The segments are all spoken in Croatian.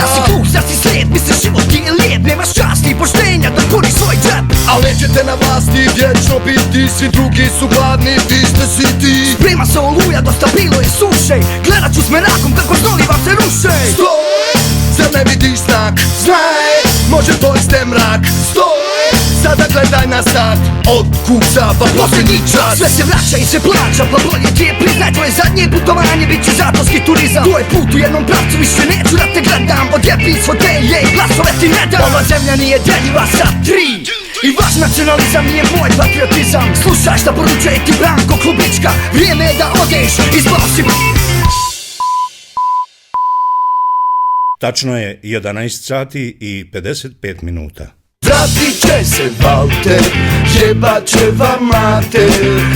Da si gluh, da si slijed, misliš život ti je lijep. Nemaš časti i poštenja da puniš svoj džep. A nećete na vlasti vječno biti, svi drugi su gladni, vi ste siti. Sprema se oluja, dosta bilo je suše. Gledat ću s merakom kako snovi vam se ruše. Stoj, zar ne vidiš znak? Znaj, može dojste mrak. Stoj, sada gledaj na sat. Od kuca pa posljednji čas. Sve se vraća i se plaća, pa bolje ti je priznaj. Tvoje zadnje putovanje bit će zatorski turizam. Tvoj put u jednom pravcu, više neću da te gledam. Odjebi iz fotelje i glasove ti ne dam. Ova zemlja nije deljiva sa tri, i vaš nacionalizam nije moj patriotizam. Slušaj šta poručuje ti Branko Klubička. Vrijeme je da odeš i spasi. Tačno je 11 sati i 55 minuta. Vratit će se Valter, jebat će vam mater.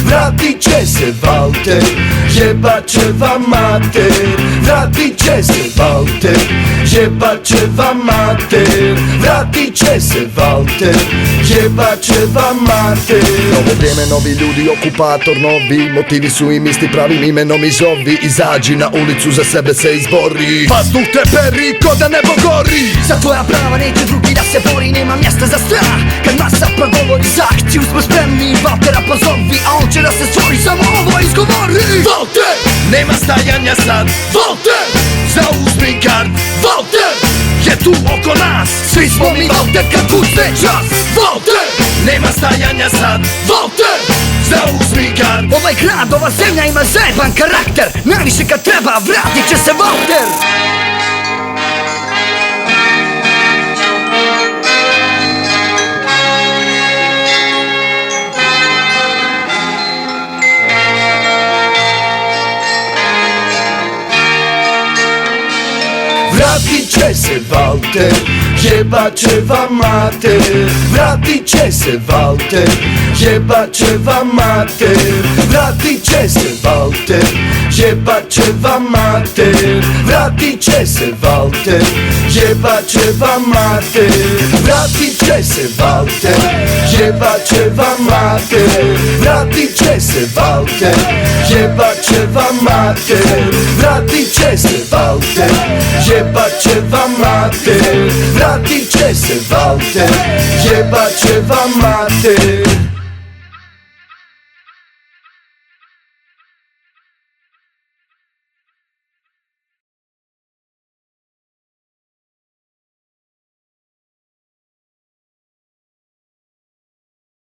Vratit će se Valter, jebat će vam mater. Vratit će se Valter, jebat će vam mater. Vratit će se Valter, jebat će vam mater. Novo vrijeme, novi ljudi, okupator novi. Motivi su im isti, pravim imenom i zovi. Izađi na ulicu, za sebe se izbori. Vazduh te peri, ko da nebo gori. Za tvoja prava neće drugi da se bori. Nema mjesta za strah, kad masa progovori. Za akciju smo spremni, Valtera pozovi, a on će da se stvori, samo ovo izgovori. Valter, nema stajanja sad. Valter, zauzmi kart. Valter, je tu oko nas. Svi smo mi Valter kad kucne čas. Valter, nema stajanja sad. Valter, zauzmi kart. Ovaj grad, ova zemlja ima zajeban karakter. Najviše kad treba, vratit će se Valter. Vratit će se Valter, jebat će vam mater. Vratit će se Valter, jebat će vam mater. Vratit će se Valter, jebat će vam mater. Vratit će se Valter, jebat će vam mater. Vratit će se Valter, jebat će vam mater. Vratit će se Valter, jebat će vam mater. Vratit će se Valter, jebat će vam mater. Vratit će se Valter, jebat će vam mater.